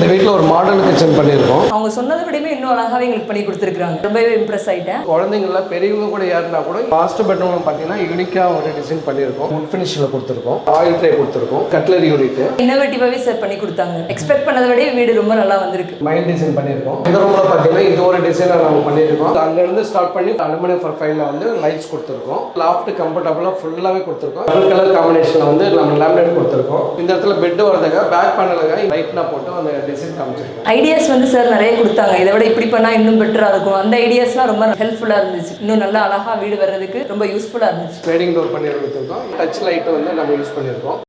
இந்த வீட்டில் ஒரு மாடல் கிச்சன் பண்ணியிருக்கோம். அவங்க சொன்னதை விடவே இன்னும் அழகாகவே எங்களுக்கு பண்ணி கொடுத்துருக்காங்க. ரொம்பவே இம்ப்ரெஸ் ஆகிட்டேன். குழந்தைங்கள பெரியவங்க கூட யாருன்னா கூட மாஸ்டர் பெட்ரூம் பார்த்தீங்கன்னா யூனிக்காக ஒரு டிசைன் பண்ணியிருக்கோம். வுட் ஃபினிஷில் கொடுத்துருக்கோம், ஆயில் ட்ரே கொடுத்துருக்கோம், கட்லரி யூனிட் இன்னோவேட்டிவாகவே சார் பண்ணி கொடுத்தாங்க. எக்ஸ்பெக்ட் பண்ணதை விட வீடு ரொம்ப நல்லா வந்திருக்கு. மைல் டிசைன் பண்ணியிருக்கோம். இந்த ரூமில் பார்த்தீங்கன்னா இது ஒரு டிசைனாக நம்ம பண்ணியிருக்கோம். அங்கேருந்து ஸ்டார்ட் பண்ணி அலுமினியம் ப்ரொஃபைலில் வந்து லைட்ஸ் கொடுத்துருக்கோம். லாஃப்ட் கம்ஃபர்டபுளாக ஃபுல்லாகவே கொடுத்துருக்கோம். கலர் காம்பினேஷனில் வந்து நம்ம லேமினேட் கொடுத்துருக்கோம். இந்த இடத்துல பெட் வரதுக்காக பேக் பேனலுக்காக லைட்னா போட்டு அந்த டிசைன் காமிச்சிருக்கோம். ஐடியாஸ் வந்து சார் நிறைய கொடுத்தாங்க. இதை விட இப்படி பண்ணால் இன்னும் பெட்டராக இருக்கும். அந்த ஐடியாஸ்லாம் ரொம்ப ஹெல்ப்ஃபுல்லாக இருந்துச்சு. இன்னும் நல்லா அழகாக வீடு வர்றதுக்கு ரொம்ப யூஸ்ஃபுல்லாக இருந்துச்சு. ஸ்லைடிங் டோர் பண்ணி கொடுத்துருக்கோம். டச் லைட் வந்து நம்ம யூஸ் பண்ணியிருக்கோம்.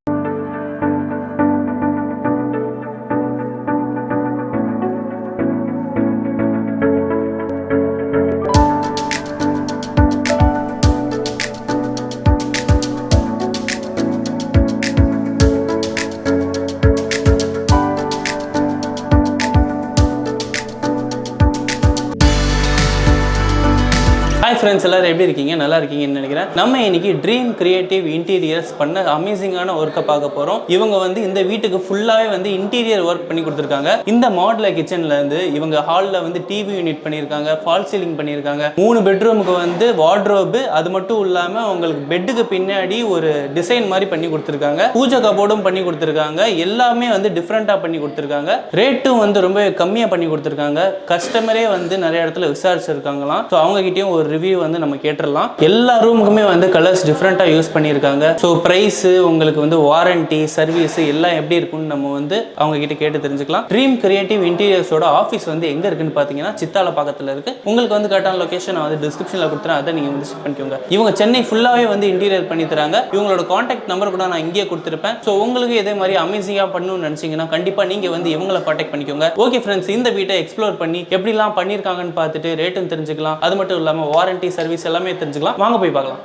ஹாய் ஃப்ரெண்ட்ஸ், எல்லோரும் எப்படி இருக்கீங்க? நல்லா இருக்கீங்கன்னு நினைக்கிறேன். நம்ம இன்னைக்கு ட்ரீம் கிரியேட்டிவ் இன்டீரியர்ஸ் பண்ண அமேசிங்கான ஒர்க்கை பார்க்க போகிறோம். இவங்க வந்து இந்த வீட்டுக்கு ஃபுல்லாகவே வந்து இன்டீரியர் ஒர்க் பண்ணி கொடுத்துருக்காங்க. இந்த மாடலர் கிச்சன்லேருந்து இவங்க ஹாலில் வந்து டிவி யூனிட் பண்ணியிருக்காங்க, ஃபால் சீலிங் பண்ணியிருக்காங்க, 3 பெட்ரூமுக்கு வந்து வார்ட்ரோபு, அது மட்டும் இல்லாமல் உங்களுக்கு பெட்டுக்கு பின்னாடி ஒரு டிசைன் மாதிரி பண்ணி கொடுத்துருக்காங்க. பூஜை கபோர்டும் பண்ணி கொடுத்துருக்காங்க. எல்லாமே வந்து டிஃப்ரெண்ட்டாக பண்ணி கொடுத்துருக்காங்க. ரேட்டும் வந்து ரொம்ப கம்மியாக பண்ணி கொடுத்துருக்காங்க. கஸ்டமரே வந்து நிறைய இடத்துல விசாரிச்சிருக்காங்களாம். ஸோ அவங்ககிட்டயும் ஒரு ரிவ்யூ வந்து நம்ம கேட்டுடலாம். எல்லா ரூமுக்குமே வந்து கலர்ஸ் டிஃப்ரெண்ட்டாக யூஸ் பண்ணியிருக்காங்க. ஸோ ப்ரைஸு, உங்களுக்கு வந்து வாரண்டி, சர்வீஸ் எல்லாம் எப்படி இருக்குன்னு நம்ம வந்து அவங்க கிட்ட கேட்டு தெரிஞ்சுக்கலாம். ட்ரீம் கிரியேட்டிவ் இன்டீரியர்ஸோட ஆஃபீஸ் வந்து எங்கே இருக்குன்னு பார்த்தீங்கன்னா சித்தால பக்கத்தில் இருக்குது. உங்களுக்கு வந்து கரெக்டான லொக்கேஷன் நான் வந்து டிஸ்கிரிப்ஷனில் கொடுத்துறேன், அதை நீங்கள் வந்து செக் பண்ணிக்கோங்க. இவங்க சென்னை ஃபுல்லாகவே வந்து இன்டீரியர் பண்ணி தராங்க. இவங்களோட காண்டாக்ட் நம்பர் கூட நான் இங்கேயே கொடுத்துருப்பேன். ஸோ உங்களுக்கு இதே மாதிரி அமேசிங்காக பண்ணணும்னு நினச்சிங்கன்னா கண்டிப்பாக நீங்கள் வந்து இவங்களை காண்டாக்ட் பண்ணிக்கோங்க. ஓகே ஃப்ரெண்ட்ஸ், இந்த வீட்டை எக்ஸ்ப்ளோர் பண்ணி எப்படிலாம் பண்ணியிருக்காங்கன்னு பார்த்துட்டு ரேட்டும் தெரிஞ்சுக்கலாம். அது மட்டும் இல்லாமல் வாரண்டி, சர்வீஸ் எல்லாமே தெரிஞ்சுக்கலாம். வாங்க போய் பார்க்கலாம்.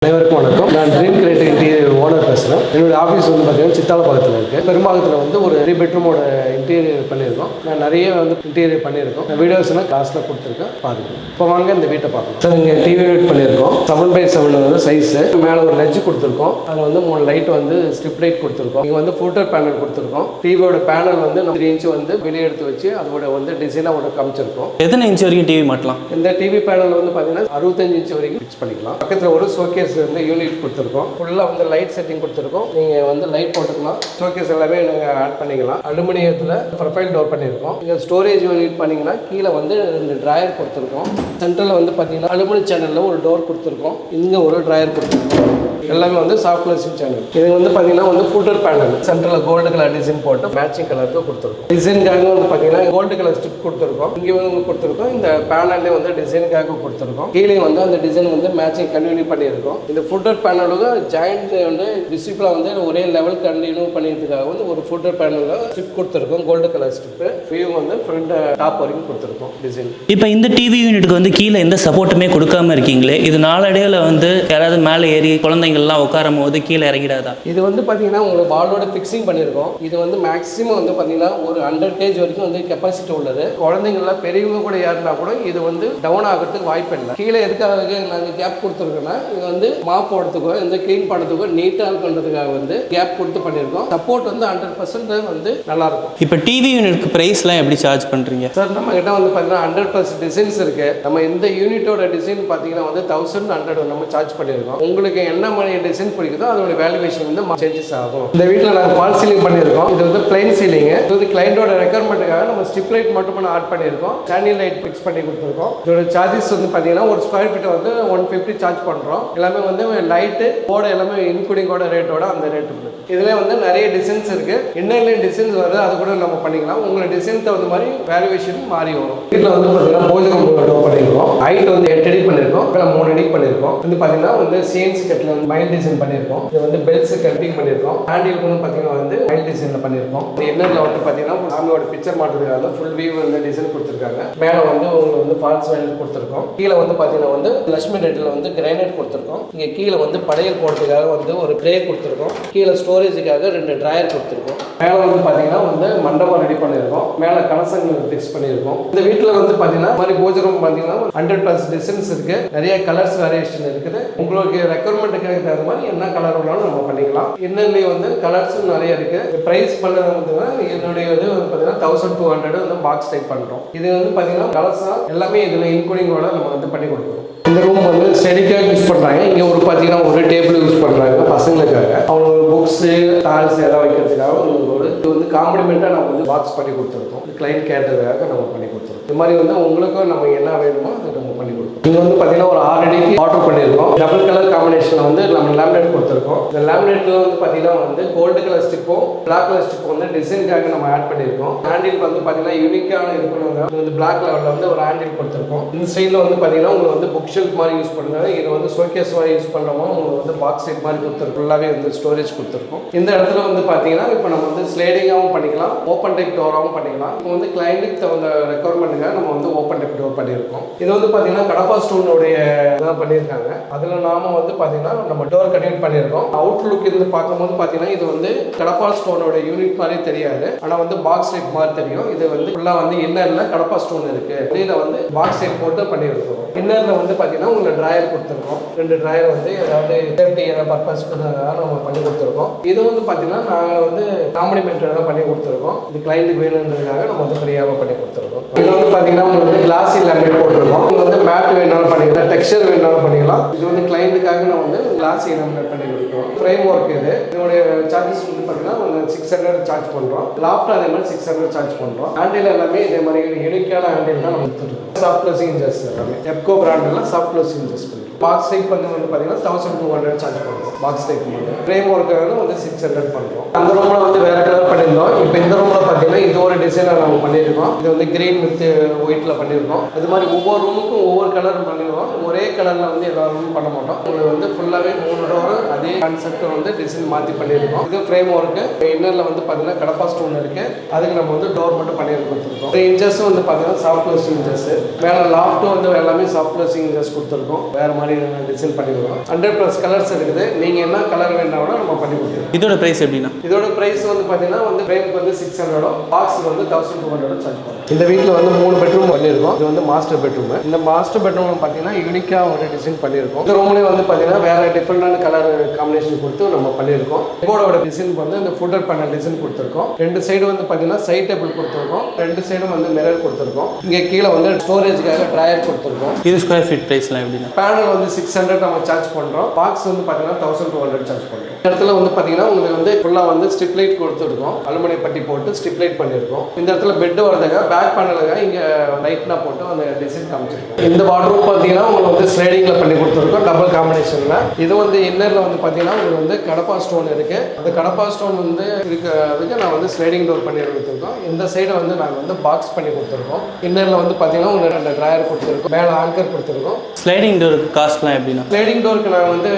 அனைவருக்கும் வணக்கம். நான் ட்ரீம் கிரியேட்டிவ் இன்டீரியர் ஓனர் பேசுகிறேன். என்னோட ஆஃபீஸ் வந்து பார்த்தீங்கன்னா சித்தால பக்கத்தில் இருக்குது. பெரும்பாகத்தில் வந்து ஒரு 3 பெட்ரூமோட இன்டீரியர் பண்ணியிருக்கோம். நான் நிறைய வந்து இன்டீரியர் பண்ணியிருக்கோம். நான் வீடியோஸ்லாம் கிளாஸில் கொடுத்துருக்கேன், பாருங்கள். இப்போ வாங்க இந்த வீட்டை பார்க்கலாம். சார் இங்கே டிவி யூனிட் பண்ணியிருக்கோம். 7x7 வந்து சைஸு. மேலே ஒரு லெட்ஜ் கொடுத்துருக்கோம். அதில் வந்து 3 லைட் வந்து ஸ்ட்ரிப் லைட் கொடுத்துருக்கோம். இங்கே வந்து ஃபுட்டர் பேனல் கொடுத்துருக்கோம். டிவியோட பேனல் வந்து 3 இன்ச் வந்து வெளியே எடுத்து வச்சு அதோட வந்து டிசைனாக காமிச்சிருக்கோம். எத்தனை இன்ச் வரைக்கும் டிவி மாட்டலாம்? இந்த டிவி பேனல் வந்து பார்த்தீங்கன்னா 65 இன்ச் வரைக்கும் ஃபிக்ஸ் பண்ணிக்கலாம். பக்கத்தில் ஒரு ஷோகேஸ் வந்து யூனிட் கொடுத்துருக்கோம். ஃபுல்லாக வந்து லைட் செட்டிங் கொடுத்துருக்கோம். நீங்கள் வந்து லைட் போட்டுக்கலாம். ஷோகேஸ் எல்லாமே நீங்கள் ஆட் பண்ணிக்கலாம். அலுமினியத்தில் ப்ரொஃபைல் டோர் பண்ணியிருக்கோம். இங்கே ஸ்டோரேஜ் யூனிட் பண்ணிங்கன்னா கீழே வந்து 2 ட்ராயர் கொடுத்துருக்கோம். சென்ட்ரலில் வந்து பார்த்தீங்கன்னா அலுமினியம் சேனலில் ஒரு டோர் கொடுத்துருக்கோம். இங்கே ஒரு ட்ராயர் கொடுத்துருக்கோம். எல்லாமே வந்து சாஃப்ட் கிளாசிங் சேனல். இது வந்து பார்த்தீங்கன்னா வந்து ஃபுட்டர் பேனல் சென்ட்ரலில் கோல்டு கலர் டிசைன் போட்டு மேட்சிங் கலருக்கு கொடுத்துருக்கோம். டிசைனுக்காக வந்து பார்த்தீங்கன்னா கோல்டு கலர் ஸ்ட்ரிப் கொடுத்துருக்கோம். இங்கே வந்து கொடுத்துருக்கோம். இந்த பேனல்லே வந்து டிசைனுக்காக கொடுத்துருக்கோம். கீழே வந்து அந்த டிசைன் வந்து மேட்சிங் கண்டினியூ பண்ணியிருக்கோம். இந்த ஃபுட்டர் பேனலுக்கு ஜாயிண்ட் வந்து விசிபிளாக வந்து ஒரே லெவல் கண்டினியூ பண்ணிக்கிறதுக்காக வந்து ஒரு ஃபுட்டர் பேனலில் ஸ்ட்ரிப் கொடுத்துருக்கோம். கோல்டு கலர் ஸ்ட்ரிப்பு வியூ வந்து ஃப்ரண்ட் டாப் வரைக்கும் கொடுத்துருக்கோம் டிசைன். இப்போ இந்த டிவி யூனிட்டுக்கு வந்து கீழே எந்த சப்போர்ட்டுமே கொடுக்காம இருக்கீங்களே, இது நாளடைவில் வந்து யாராவது மேலே ஏறி குழந்தைங்கள்லாம் உட்காரும் போது கீழே இறங்கிடாதா? இது வந்து பார்த்தீங்கன்னா உங்களுக்கு வாலோட ஃபிக்ஸிங் பண்ணியிருக்கோம். இது வந்து மேக்ஸிமம் வந்து பார்த்தீங்கன்னா ஒரு 100 kg வரைக்கும் வந்து கெப்பாசிட்டி உள்ளது. குழந்தைங்கள்லாம் பெரியவங்க கூட யாருன்னா கூட இது வந்து டவுன் ஆகிறதுக்கு வாய்ப்பு இல்லை. கீழே எதுக்காக நாங்கள் கேப் கொடுத்துருக்கோன்னா இது வந்து மாப் போடுறதுக்கோ இந்த க்ளீன் பண்ணுறதுக்கோ நீட்டாக பண்ணுறதுக்காக வந்து கேப் கொடுத்து பண்ணியிருக்கோம். சப்போர்ட் வந்து 100% வந்து நல்லாயிருக்கும். இப்போ டிவி யூனிட்க்கு ப்ரைஸ்லாம் எப்படி சார்ஜ் பண்ணுறீங்க சார்? நம்ம கிட்ட வந்து பார்த்தீங்கன்னா 100+ டிசைன்ஸ் இருக்குது. நம்ம இந்த யூனிட்டோட டிசைன் பார்த்தீங்கன்னா வந்து 1100 நம்ம சார்ஜ் பண்ணியிருக்கோம். உங்களுக்கு என்ன மாதிரி டிசைன் பிடிக்குதோ அதோட வேல்யூவேஷன் வந்து சேஞ்சஸ் ஆகும். இந்த வீட்டில் நாங்கள் ஃபால் சீலிங் பண்ணியிருக்கோம். இது வந்து பிளைன் சீலிங். இது வந்து கிளைண்டோட ரெக்யர்மெண்ட்டுக்காக நம்ம ஸ்ட்ரிப் லைட் மட்டும் ஆட் பண்ணியிருக்கோம். ஸ்டாண்டிங் லைட் ஃபிக்ஸ் பண்ணி கொடுத்துருக்கோம். இதோட சார்ஜஸ் வந்து பார்த்தீங்கன்னா ஒரு ஸ்கொயர் ஃபீட் வந்து 150 சார்ஜ் பண்ணுறோம். எல்லாமே வந்து லைட்டு போட எல்லாமே இன்க்ளூடிங்கோட ரேட்டோட அந்த ரேட் இருக்குது. இதில் வந்து நிறைய டிசைன்ஸ் இருக்குது. என்னென்ன டிசைன்ஸ் வருது அது கூட நம்ம பண்ணிக்கலாம். உங்களை டிசைன் தகுந்த மாதிரி வேல்யூவேஷன் மாறி வரும். வீட்டில் வந்து பார்த்தீங்கன்னா போஜகம் டோர் பண்ணியிருக்கோம். ஹைட் வந்து 8 அடி பண்ணியிருக்கோம். 3 அடி பண்ணியிருக்கோம். வந்து பார்த்தீங்கன்னா வந்து சிஎன்சி கட்டில் வந்து மைல் டிசைன் பண்ணியிருக்கோம். இது வந்து பெல்ஸ் கட்டிங் பண்ணியிருக்கோம். ஹேண்டில் வந்து பார்த்தீங்கன்னா வந்து மைல் டிசைனில் பண்ணியிருக்கோம். இன்னரில் வந்து பார்த்தீங்கன்னா சாமியோட பிக்சர் மாட்டுறதுக்காக ஃபுல் வியூ வந்து டிசைன் கொடுத்துருக்காங்க. மேலே வந்து உங்களுக்கு வந்து ஃபால்ஸ் வேல் கொடுத்துருக்கோம். கீழே வந்து பார்த்தீங்கன்னா வந்து லட்சுமி ரெட்டில் வந்து கிரானைட் கொடுத்துருக்கோம். இங்கே கீழே வந்து படையல் போடுறதுக்காக வந்து ஒரு ட்ரே கொடுத்துருக்கோம். கீழே ஸ்டோரேஜுக்காக 2 ட்ராயர் கொடுத்துருக்கோம். மேலே வந்து பார்த்தீங்கன்னா வந்து வந்து மண்டபம் ரெடி பண்ணியிருக்கோம். மேலே கலசங்கள் ஃபிக்ஸ் பண்ணியிருக்கோம். இந்த வீட்டில் வந்து பார்த்தீங்கன்னா மாதிரி பூஜை ரூம் பார்த்தீங்கன்னா 100+ டிசைன்ஸ் இருக்கு. நிறைய கலர்ஸ் வேரியேஷன் இருக்குது. உங்களுக்கு ரெக்குவயர்மெண்ட்டுக்கு தகுந்த மாதிரி என்ன கலர் வேணாலும் நம்ம பண்ணிக்கலாம். இன்னும் வந்து கலர்ஸும் நிறைய இருக்கு. ப்ரைஸ் பண்ணது பார்த்தீங்கன்னா என்னுடைய இது வந்து பார்த்தீங்கன்னா 1200 வந்து பாக்ஸ் டைப் பண்ணுறோம். இது வந்து பார்த்தீங்கன்னா கலர்ஸா எல்லாமே இதில் இன்க்ளூடிங்கோட நம்ம வந்து பண்ணி கொடுக்குறோம். இந்த ரூம் வந்து ஸ்டடிக்காக யூஸ் பண்ணுறாங்க. இங்கே ஒரு பார்த்தீங்கன்னா ஒரு டேபிள் யூஸ் பண்ணுறாங்க பசங்களுக்காக. அவங்களோட புக்ஸு டால்ஸ் எல்லாம் வைக்கிறதுக்காக ஒரு இது வந்து காம்ப்ளிமெண்ட்டாக நம்ம வந்து பாக்ஸ் பண்ணி கொடுத்துருக்கோம். கிளைண்ட் கேட்டதுக்காக நம்ம பண்ணி கொடுத்துருக்கோம். இது மாதிரி வந்து உங்களுக்கும் நம்ம என்ன வேணுமோ அதை நம்ம பண்ணி கொடுப்போம். இங்கே வந்து பார்த்தீங்கன்னா ஒரு 6 அடிக்கு ஆர்டர் பண்ணியிருக்கோம். டபுள் கலர் காம்பினேஷனில் வந்து நம்ம லேமினேட் கொடுத்துருக்கோம். இந்த லேமினேட்டில் வந்து பார்த்தீங்கன்னா வந்து கோல்டு கலர் ஸ்டிப்பும் பிளாக் கலர் ஸ்டிப்பும் வந்து டிசைனுக்காக நம்ம ஆட் பண்ணியிருக்கோம். ஹேண்டில் வந்து பார்த்தீங்கன்னா யூனிக்கான இருக்கணுங்க. வந்து பிளாக் லெவலில் வந்து ஒரு ஹேண்டில் கொடுத்துருக்கோம். இந்த சைடில் வந்து பார்த்தீங்கன்னா உங்களுக்கு வந்து புக் ஷெல்ஃப் மாதிரி யூஸ் பண்ணுறாங்க. இது வந்து ஷோகேஸ் மாதிரி யூஸ் பண்ணுறோமோ உங்களுக்கு வந்து பாக்ஸ் டைப் மாதிரி கொடுத்துருக்கோம். ஃபுல்லாகவே வந்து ஸ்டோரேஜ் கொடுத்துருக்கோம். இந்த இடத்துல வந்து பார்த்தீங்கன்னா இப்போ நம்ம வந்து ஸ்லைடிங்காகவும் பண்ணிக்கலாம், ஓப்பன் டைப் டோராகவும் பண்ணிக்கலாம். இப்போ வந்து கிளைண்ட்டுக்கு தகுந்த ரெக்குவயர்மெண்ட்டுக்காக நம்ம வந்து ஓப்பன் டைப் டோர் பண்ணியிருக்கோம். இது வந்து பார்த்தீங்கன்னா கடப்பா ஸ்டோனுடைய இதாக பண்ணியிருக்காங்க. அதில் நாம வந்து பார்த்தீங்கன்னா நம்ம டோர் கனெக்ட் பண்ணியிருக்கோம். அவுட்லுக் இருந்து பார்க்கும்போது பார்த்தீங்கன்னா இது வந்து கடப்பா ஸ்டோனோட யூனிட் மாதிரி தெரியாது. ஆனால் வந்து பாக்ஸ் டைப் மாதிரி தெரியும். இது வந்து ஃபுல்லாக வந்து இன்னரில் கடப்பா ஸ்டோன் இருக்கு. இதில் வந்து பாக்ஸ் டைப் போட்டு பண்ணியிருக்கோம். இன்னரில் வந்து பார்த்தீங்கன்னா உங்களுக்கு ட்ராயர் கொடுத்துருக்கோம். 2 ட்ராயர் வந்து ஏதாவது சேஃப்டி ஏதாவது பர்பஸ்க்குனால நம்ம பண்ணி கொடுத்துருக்கோம். இது வந்து பார்த்தீங்கன்னா நாங்கள் வந்து காம்ப்ளிமெண்ட்டாக பண்ணி கொடுத்துருக்கோம். இது கிளைண்ட்டுக்கு வேணுன்றதுக்காக நம்ம வந்து ஃப்ரீயாக பண்ணி கொடுத்துருக்கோம். இது வந்து பார்த்தீங்கன்னா உங்களுக்கு கிளாஸி லேமினேட் போட்டிருக்கோம். இது வந்து மேட் வேணாலும் பண்ணிக்கலாம், டெக்ஸ்சர் வேணாலும் பண்ணிக்கலாம். இது வந்து கிளைண்ட்டுக்காக நம்ம வந்து கிளாஸி லேமினேட் பண்ணி கொடுக்குறோம். ஃப்ரேம் ஒர்க் இது. இதோடைய சார்ஜஸ் வந்து பார்த்தீங்கன்னா 600 சார்ஜ் பண்ணுறோம். லாஃப்ட் அதே மாதிரி 600 சார்ஜ் பண்ணுறோம். ஹேண்டில் எல்லாமே இதே மாதிரி யூனிக்கான ஹேண்டில் தான் நம்ம எடுத்துருக்கோம். சாஃப்ட் க்ளோசிங் இன்ஜஸ் எல்லாமே எப்கோ பிராண்டில் சாஃப்ட் க்ளோசிங் இன்ஜஸ் பண்ணுறோம். பாக்ஸ் டைப் வந்து பார்த்தீங்கன்னா 1200 சார்ஜ் பண்ணுறோம். பாக்ஸ் டைப் வந்து ஃப்ரேம் ஒர்க்காக வந்து 600 பண்ணுறோம். அந்த ரூமில் வந்து வேறு கலர் பண்ணியிருந்தோம். இப்போ இந்த ரூமில் பார்த்தீங்கன்னா இது ஒரு டிசைனாக நம்ம பண்ணியிருக்கோம். இது வந்து கிரீன் வித் ஒயிட்டில் பண்ணியிருக்கோம். அது மாதிரி ஒவ்வொரு ரூமுக்கும் ஒவ்வொரு கலர் பண்ணிடுவோம். ஒரே கலரில் வந்து எல்லா ரூமும் பண்ண மாட்டோம். உங்களுக்கு வந்து ஃபுல்லாகவே 3 டோர் அதே கான்செப்ட் வந்து டிசைன் மாற்றி பண்ணியிருக்கோம். இது ஃப்ரேம் ஒர்க்கு. இன்னரில் வந்து பார்த்தீங்கன்னா கடப்பா ஸ்டோன் இருக்குது. அதுக்கு நம்ம வந்து டோர் மட்டும் பண்ணி கொடுத்துருக்கோம். இன்ஜஸ் வந்து பார்த்தீங்கன்னா சாஃப்ட் க்ளோசிங் இன்ஜஸ். மேலே லாஃப்ட்டும் வந்து எல்லாமே சாஃப்ட் க்ளோசிங் இன்ஜஸ் கொடுத்துருக்கோம். வேறு மாதிரி டிசைன் பண்ணிடுவோம். 100+ கலர்ஸ் இருக்குது. நீங்கள் என்ன கலர் வேணாலும் நம்ம பண்ணி கொடுத்துருக்கோம். இதோட பிரைஸ் எப்படின்னா? இதோட பிரைஸ் வந்து பார்த்தீங்கன்னா வந்து ஃப்ரேமுக்கு வந்து 600, பாக்ஸுக்கு வந்து 1200 சார்ஜ் பண்ணுறோம். இந்த வீட்டில் வந்து 3 பெட்ரூம் பண்ணியிருக்கோம். இது வந்து மாஸ்டர் பெட்ரூம். இந்த மாஸ்டர் பெட்ரூம் பார்த்தீங்கன்னா யூனிக்காக ஒரு டிசைன் பண்ணியிருக்கோம். இந்த ரூம்லேயே வந்து பார்த்தீங்கன்னா வேறு டிஃப்ரெண்டான கலர் காம்பினேஷன் கொடுத்து நம்ம பண்ணியிருக்கோம். எங்கோட டிசைன் வந்து இந்த ஃபுட்டர் பேனல் டிசைன் கொடுத்துருக்கோம். 2 சைடு வந்து பார்த்தீங்கன்னா சைட் டேபிள் கொடுத்துருக்கோம். 2 சைடும் வந்து மிரர் கொடுத்துருக்கோம். இங்கே கீழே வந்து ஸ்டோரேஜுக்காக ட்ராயர் கொடுத்துருக்கோம். இது ஸ்கொயர் ஃபீட் ப்ரைஸ்லாம் எப்படின்னா? பேனல் வந்து 600 நம்ம சார்ஜ் பண்ணுறோம். பாக்ஸ் வந்து பார்த்தீங்கன்னா 1200 சார்ஜ் பண்ணுறோம். இந்த இடத்துல வந்து பார்த்தீங்கன்னா உங்களுக்கு வந்து ஃபுல்லாக வந்து ஸ்ட்ரிப் லைட் கொடுத்துருக்கோம். அலுமினிய பட்டி போட்டு ஸ்ட்ரிப் லைட் பண்ணியிருக்கோம். இந்த இடத்துல பெட் வரதுக்காக பேக் பேனலுக்காக இங்கே லைட்னா போட்டு அந்த டிசைன் காமிச்சிருக்கோம். இந்த வார்ட்ரூப் பார்த்தீங்கன்னா உங்களுக்கு வந்து ஸ்லைடிங்கில் பண்ணி கொடுத்துருக்கோம். டபுள் காம்பினேஷனில். இது வந்து இன்னரில் வந்து பார்த்தீங்கன்னா உங்களுக்கு வந்து கடப்பா ஸ்டோன் இருக்குது. அந்த கடப்பா ஸ்டோன் வந்து இருக்கிறதுக்கு நான் வந்து ஸ்லைடிங் டோர் பண்ணி கொடுத்துருக்கோம். இந்த சைடை வந்து நாங்கள் வந்து பாக்ஸ் பண்ணி கொடுத்துருக்கோம். இன்னரில் வந்து பார்த்தீங்கன்னா உங்களுக்கு 2 ட்ராயர் கொடுத்துருக்கோம். மேலே ஆங்கர் கொடுத்துருக்கோம். ஸ்லைடிங் டோருக்கு காஸ்ட்லாம் எப்படின்னா? ஸ்லைடிங் டோருக்கு நான் வந்து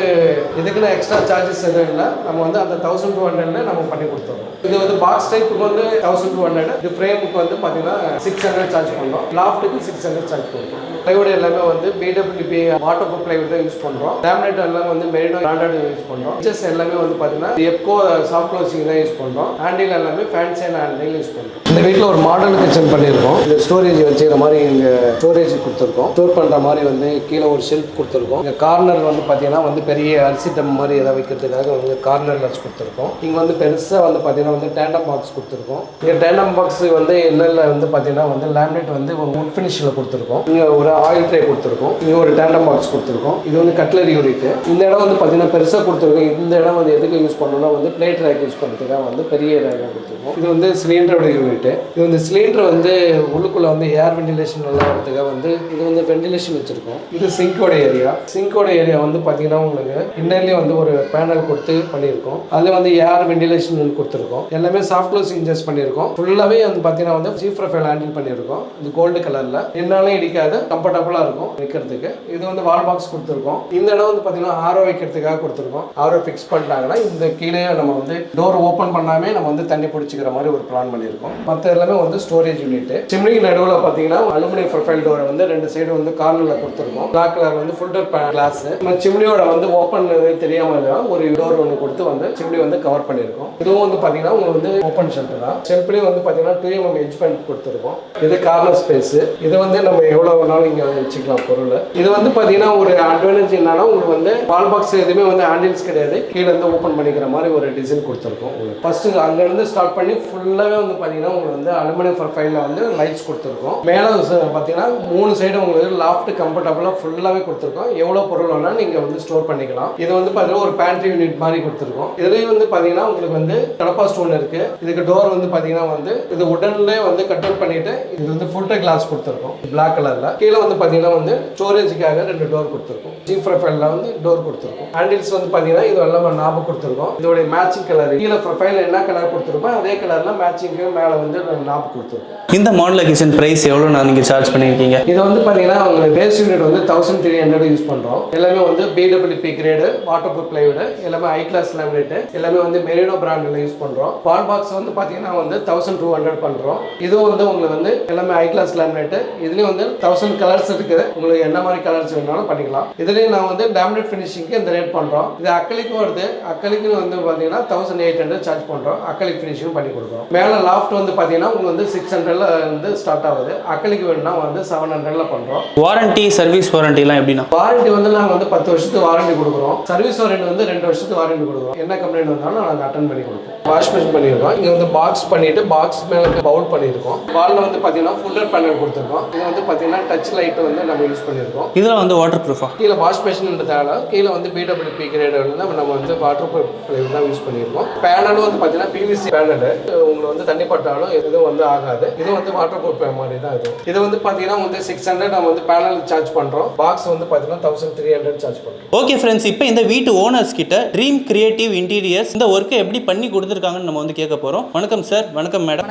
இதுக்குன்னு எக்ஸ்ட்ரா சார்ஜஸ் எதுவும் இல்லை. நம்ம வந்து அந்த 1200 நம்ம பண்ணி கொடுத்துருவோம். இது வந்து பாக்ஸ் டைப்புக்கு வந்து 1200. இது ஃப்ரேமுக்கு வந்து பார்த்தீங்கன்னா 600 சார்ஜ் பண்ணுறோம். லாஃப்ட்டுக்கு 600 சார்ஜ் பண்ணுறோம். பிளைவுட் எல்லாமே வந்து BWP வாட்டர் ப்ரூஃப் பிளைவுட் தான் யூஸ் பண்ணுறோம். லேமினேட் எல்லாமே வந்து மெரினோ பிராண்டட் யூஸ் பண்ணுறோம். இன்ஜஸ் எல்லாமே வந்து பார்த்தீங்கன்னா எப்கோ சாஃப்ட் க்ளோசிங் தான் யூஸ் பண்ணுறோம். ஹேண்டில் எல்லாமே ஃபேன்சியான ஹேண்டில் யூஸ் பண்ணுறோம். இந்த வீட்டில் ஒரு மாடல் கிச்சன் பண்ணியிருக்கோம். இந்த ஸ்டோரேஜ் வச்சுக்கிற மாதிரி இங்கே ஸ்டோரேஜ் கொடுத்துருக்கோம். ஸ்டோர் பண்ணுற மாதிரி வந்து கீழே ஒரு ஷெல்ஃப் கொடுத்துருக்கோம். இங்கே கார்னர் வந்து பார்த்தீங்கன்னா வந்து பெரிய அரிசி டம் மாதிரி எதாவது வைக்கிறதுக்காக வந்து கார்னரில் வச்சு கொடுத்துருக்கோம். இங்கே வந்து பெருசாக வந்து பார்த்தீங்கன்னா வந்து டேண்டம் பாக்ஸ் கொடுத்துருக்கோம். இங்கே டேண்டம் பாக்ஸ் வந்து என்னென்ன வந்து பார்த்தீங்கன்னா வந்து லேமினேட் வந்து வுட் ஃபினிஷில் கொடுத்துருக்கோம். இங்கே ஒரு ஆயில் ட்ரே கொடுத்துருக்கோம். இங்கே ஒரு டேண்டம் பாக்ஸ் கொடுத்துருக்கோம். இது வந்து கட்லரி யூனிட். இந்த இடம் வந்து பார்த்தீங்கன்னா பெருசாக கொடுத்துருக்கோம். இந்த இடம் வந்து எதுக்கு யூஸ் பண்ணணும்னா வந்து பிளேட் ரேக் யூஸ் பண்ணுறதுக்காக வந்து பெரிய ரேக் கொடுத்துருக்கோம். இது வந்து சிலிண்டரோட யூனிட். இது வந்து சிலிண்டர் வந்து உள்ளுக்குள்ளே வந்து ஏர் வென்டிலேஷன் நல்லா வரதுக்காக வந்து இது வந்து வென்டிலேஷன் வச்சுருக்கோம். இது சிங்கோட ஏரியா. சிங்கோட ஏரியா வந்து பார்த்தீங்கன்னா உங்களுக்கு இன்னர்லேயே வந்து ஒரு பேனல் கொடுத்து பண்ணியிருக்கோம். அதில் வந்து ஏர் வென்டிலேஷன் கொடுத்துருக்கோம். எல்லாமே சாஃப்ட் க்ளோஸ் இன்ஜஸ் பண்ணியிருக்கோம். ஃபுல்லாகவே வந்து பார்த்தீங்கன்னா வந்து ஜீப் ப்ரொஃபைல் ஹேண்டில் பண்ணியிருக்கோம். இது கோல்டு கலரில் என்னாலும் இடிக்காது. கம்ஃபர்டபுளாக இருக்கும் வைக்கிறதுக்கு. இது வந்து வால் பாக்ஸ் கொடுத்துருக்கோம். இந்த இடம் வந்து பார்த்தீங்கன்னா ஆரோ வைக்கிறதுக்காக கொடுத்துருக்கோம். ஆரோ ஃபிக்ஸ் பண்ணிட்டாங்கன்னா இந்த கீழே நம்ம வந்து டோர் ஓப்பன் பண்ணாமே நம்ம வந்து தண்ணி பிடிச்சிக்கிற மாதிரி ஒரு பிளான் பண்ணியிருக்கோம். மற்ற எல்லாமே வந்து ஸ்டோரேஜ் யூனிட். சிம்னி நடுவில் பார்த்தீங்கன்னா அலுமினியம் ப்ரொஃபைல் டோரை வந்து 2 சைடு வந்து கார்னரில் கொடுத்துருக்கோம். பிளாக் கலர் வந்து ஃபில்டர் கிளாஸ். நம்ம சிம்னியோட வந்து ஓப்பன் தெரியாமல் ஒரு டோர் ஒன்று கொடுத்து வந்து சிம்னி வந்து கவர் பண்ணியிருக்கோம். இதுவும் வந்து பார்த்தீங்கன்னா உங்களுக்கு வந்து ஓப்பன் ஷெல்ஃப் தான். ஷெல்ஃப்லேயும் வந்து பார்த்தீங்கன்னா 2mm எட்ஜ் பேண்ட் கொடுத்துருக்கோம். இது கார்னர் ஸ்பேஸ். இது வந்து நம்ம எவ்வளோ வேணாலும் இங்கே வச்சுக்கலாம் பொருள். இது வந்து பார்த்தீங்கன்னா ஒரு அட்வான்டேஜ் என்னன்னா உங்களுக்கு வந்து வால் பாக்ஸ் எதுவுமே வந்து ஹேண்டில்ஸ் கிடையாது. கீழே இருந்து ஓப்பன் பண்ணிக்கிற மாதிரி ஒரு டிசைன் கொடுத்துருக்கோம். உங்களுக்கு ஃபர்ஸ்ட் அங்கேருந்து ஸ்டார்ட் பண்ணி ஃபுல்லாகவே வந்து பார்த்தீங்கன்னா உங்களுக்கு வந்து அலுமினியம் ப்ரொஃபைலில் வந்து லைட்ஸ் கொடுத்துருக்கோம். மேலே பார்த்தீங்கன்னா 3 சைடு உங்களுக்கு லாஃப்ட் கம்ஃபர்டபுளாக ஃபுல்லாகவே கொடுத்துருக்கோம். எவ்வளோ பொருள் வேணாலும் நீங்கள் வந்து ஸ்டோர் பண்ணிக்கலாம். இது வந்து பார்த்தீங்கன்னா ஒரு பேண்ட்ரி யூனிட் மாதிரி கொடுத்துருக்கோம். இதுலேயும் வந்து பார்த்தீங்கன்னா உங்களுக்கு வந்து கடப்பா ஸ்டோன் இருக்குது. இதுக்கு டோர் வந்து பார்த்தீங்கன்னா வந்து இது உடன்லேயே வந்து கட் அவுட் பண்ணிட்டு இது வந்து ஃபில்டர் கிளாஸ் கொடுத்துருக்கோம் பிளாக் கலரில். கீழே வந்து பார்த்தீங்கன்னா வந்து ஸ்டோரேஜுக்காக 2 டோர் கொடுத்துருக்கோம். ஜீப் ப்ரொஃபைலில் வந்து டோர் கொடுத்துருக்கோம். ஹேண்டில்ஸ் வந்து பார்த்தீங்கன்னா இது எல்லாமே நாபு கொடுத்துருக்கோம். இதோடைய மேட்சிங் கலர் கீழே ப்ரொஃபைல் என்ன கலர் கொடுத்துருக்கோம் அதே கலரில் மேட்சிங்கு மேலே வந்து நாபு கொடுத்துருக்கோம். இந்த மாடல் கிச்சன் பிரைஸ் எவ்வளோ நீங்கள் சார்ஜ் பண்ணியிருக்கீங்க? இது வந்து பார்த்தீங்கன்னா உங்களுக்கு பேஸ் யூனிட் வந்து 1300 யூஸ் பண்ணுறோம். எல்லாமே வந்து BWP grade water proof plywood எல்லாமே ஹை கிளாஸ் லேமினேட் எல்லாமே வந்து மெரினோ பிராண்டில் யூஸ் பண்ணுறோம். வால் பாக்ஸ் வந்து பார்த்தீங்கன்னா வந்து 1200 பண்ணுறோம். இதுவும் வந்து உங்களுக்கு வந்து எல்லாமே ஹை கிளாஸ் லேமினேட். இதுலேயும் வந்து 1000 கலர்ஸ் இருக்குது. உங்களுக்கு என்ன மாதிரி கலர்ஸ் வேணாலும் பண்ணிக்கலாம். இதுலேயும் நான் வந்து லேமினேட் ஃபினிஷிங்க்கு இந்த ரேட் பண்ணுறோம். இது அக்கலிக்கும் வருது. அக்கலிக்கு வந்து பார்த்தீங்கன்னா 1800 சார்ஜ் பண்ணுறோம். அக்கலிக் ஃபினிஷிங் பண்ணி கொடுக்குறோம். மேலே லாஃப்ட் வந்து பார்த்தீங்கன்னா உங்களுக்கு வந்து 600 வந்து ஸ்டார்ட் ஆகுது. அக்கலிக்கு வேணும்னா வந்து 700 பண்ணுறோம். வாரண்டி சர்வீஸ் வாரண்டிலாம் எப்படின்னா? வாரண்டி வந்து நாங்கள் வந்து 10 வருஷத்துக்கு வாரண்டி கொடுக்குறோம். சர்வீஸ் வாரண்டி வந்து 2 வருஷத்துக்கு வாரண்டி கொடுக்குறோம். என்ன கம்ப்ளைண்ட் வந்தாலும் நாங்கள் அட்டன் பண்ணி கொடுப்போம். வாஷ் மிஷின் பண்ணியிருக்கோம். இங்கே வந்து பாக்ஸ் பண்ணிட்டு பாக்ஸ் மேலே பவுல் பண்ணியிருக்கோம். வாலில் வந்து பார்த்தீங்கன்னா ஃபுல்லர் பேனல் கொடுத்துருக்கோம். இது வந்து பார்த்தீங்கன்னா டச் லைட் வந்து நம்ம யூஸ் பண்ணியிருக்கோம். இதில் வந்து வாட்டர் ப்ரூஃபா? கீழே வாஷ் மிஷின்றதால கீழே வந்து BWP கிரேடு வந்து நம்ம வந்து வாட்டர் ப்ரூஃப் தான் யூஸ் பண்ணியிருக்கோம். பேனலும் வந்து பார்த்தீங்கன்னா PVC பேனல். உங்களுக்கு வந்து தண்ணி பட்டாலும் எதுவும் வந்து ஆகாது. இது வந்து வாட்டர் ப்ரூஃப் மாதிரி தான் இது வந்து பார்த்தீங்கன்னா வந்து 600 நம்ம வந்து பேனல் சார்ஜ் பண்ணுறோம். பாக்ஸ் வந்து பார்த்தீங்கன்னா 1300 சார்ஜ் பண்ணுறோம். ஓகே ஃப்ரெண்ட்ஸ், இப்போ இந்த வீட்டு ஓனர்ஸ் கிட்ட ட்ரீம் கிரியேட்டிவ் இன்டீரியர்ஸ் இந்த ஒர்க்கை எப்படி பண்ணி கொடுத்துருக்காங்கன்னு நம்ம வந்து கேட்க போகிறோம். வணக்கம் சார். வணக்கம் மேடம்.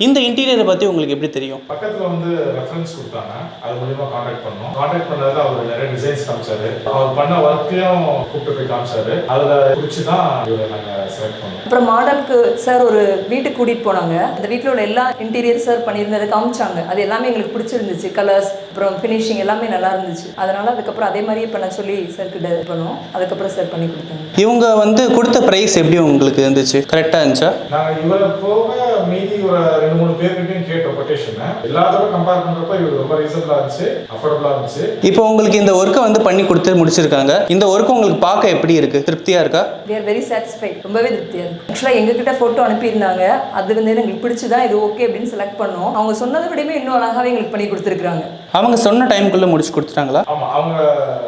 இந்த இன்டீரியரை பற்றி உங்களுக்கு எப்படி தெரியும்? பக்கத்தில் வந்து ரெஃபரன்ஸ் கொடுத்தாங்க. அது மூலியமாக கான்டாக்ட் பண்ணோம். கான்டாக்ட் பண்ணதில் அவர் நிறைய டிசைன்ஸ் காமிச்சாரு. அவர் பண்ண ஒர்க்கையும் கூப்பிட்டு போய் காமிச்சாரு. அதில் பிடிச்சி தான் இவரை நாங்கள் செலக்ட் பண்ணோம். அப்புறம் மாடலுக்கு சார் ஒரு வீட்டுக்கு கூட்டிகிட்டு போனாங்க. அந்த வீட்டில் உள்ள எல்லா இன்டீரியர் சார் பண்ணியிருந்ததை காமிச்சாங்க. அது எல்லாமே எங்களுக்கு பிடிச்சிருந்துச்சு. கலர்ஸ் அப்புறம் ஃபினிஷிங் எல்லாமே நல்லா இருந்துச்சு. அதனால அதுக்கப்புறம் அதே மாதிரியே பண்ண சொல்லி சார் கிட்ட பண்ணோம். அதுக்கப்புறம் சார் பண்ணி கொடுத்தாங்க. இவங்க வந்து கொடுத்த ப்ரைஸ் எப்படி உங்களுக்கு இருந்துச்சு? கரெக்டாக இருந்துச்சா? நாங்கள் இவரை போக மீதி ஒரு 2-3 பேர்கிட்டையும் கேட்டோம் கொட்டேஷன். எல்லாத்தோட கம்பேர் பண்ணுறப்ப இவர் ரொம்ப ரீசனபிளாக இருந்துச்சு, அஃபோர்டபுளாக இருந்துச்சு. இப்போ உங்களுக்கு இந்த ஒர்க்கை வந்து பண்ணி கொடுத்து முடிச்சிருக்காங்க. இந்த ஒர்க் உங்களுக்கு பார்க்க எப்படி இருக்கு? திருப்தியா இருக்கா? we are very satisfied. ரொம்பவே திருப்தியாக இருக்கு. ஆக்சுவலாக எங்ககிட்ட ஃபோட்டோ அனுப்பியிருந்தாங்க. அது வந்து எங்களுக்கு பிடிச்சதான் இது ஓகே அப்படின்னு செலக்ட் பண்ணோம். அவங்க சொன்னதை விடவே இன்னும் அழகாகவே எங்களுக்கு பண்ணி கொடுத்துருக்காங்க. அவங்க சொன்ன டைமுக்குள்ளே முடிச்சு கொடுத்துட்டாங்களா? ஆமாம், அவங்க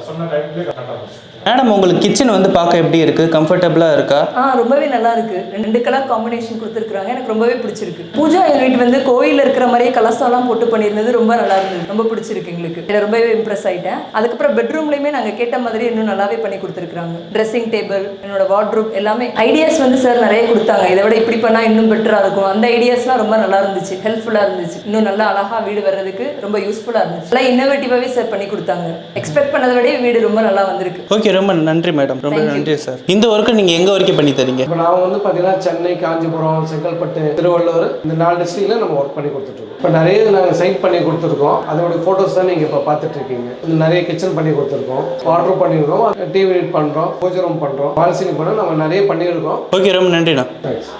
சொன்ன டைம்லேயே கரெக்டாக முடிச்சு. மேடம், உங்களுக்கு கிச்சன் வந்து பார்க்க எப்படி இருக்கு? கம்ஃபர்டபுளாக இருக்கா? ரொம்பவே நல்லா இருக்கு. 2 கலர் காம்பினேஷன் கொடுத்துருக்காங்க. எனக்கு ரொம்பவே பிடிச்சிருக்கு. பூஜா யூனிட் வந்து கோயிலில் இருக்கிற மாதிரியே கலர்ஸெல்லாம் போட்டு பண்ணியிருந்தது ரொம்ப நல்லா இருந்தது. ரொம்ப பிடிச்சிருக்கு எங்களுக்கு. இதில் ரொம்பவே இம்ப்ரெஸ் ஆகிட்டேன். அதுக்கப்புறம் பெட்ரூம்லையுமே நாங்கள் கேட்ட மாதிரி இன்னும் நல்லாவே பண்ணி கொடுத்துருக்காங்க. ட்ரெஸ்ஸிங் டேபிள், என்னோட வார்ட்ரூப் எல்லாமே ஐடியாஸ் வந்து சார் நிறைய கொடுத்தாங்க. இதை விட இப்படி பண்ணால் இன்னும் பெட்டராக இருக்கும். அந்த ஐடியாஸ்லாம் ரொம்ப நல்லா இருந்துச்சு. ஹெல்ப்ஃபுல்லாக இருந்துச்சு. இன்னும் நல்லா அழகாக வீடு வர்றதுக்கு ரொம்ப யூஸ்ஃபுல்லாக இருந்துச்சு. நல்லா இன்னோவேட்டிவாகவே சார் பண்ணி கொடுத்தாங்க. எக்ஸ்பெக்ட் பண்ணதை விட வீடு ரொம்ப நல்லா வந்திருக்கு. ஓகே, ரொம்ப நன்றி மேடம். ரொம்ப நன்றி சார். இந்த ஒர்க்கை நீங்கள் எங்கே வரைக்கும் பண்ணி தரீங்க? இப்போ நான் வந்து பார்த்தீங்கன்னா சென்னை, காஞ்சிபுரம், செங்கல்பட்டு, திருவள்ளூர் இந்த 4 டிஸ்ட்ரிக்ட்ல நம்ம ஒர்க் பண்ணி கொடுத்துட்ருக்கோம். இப்போ நிறைய நாங்கள் சைட் பண்ணி கொடுத்துருக்கோம். அதோட ஃபோட்டோஸ் தான் நீங்கள் இப்போ பார்த்துட்டு இருக்கீங்க. நிறைய கிச்சன் பண்ணி கொடுத்துருக்கோம், வார்ட்ரோப் பண்ணியிருக்கோம், டிவி யூனிட் பண்ணுறோம், பூஜை ரூம் பண்ணுறோம், வால் சீலிங் பண்ணுறோம். நம்ம நிறைய பண்ணியிருக்கோம். ஓகே, ரொம்ப நன்றிண்ணா. தேங்க்ஸ்.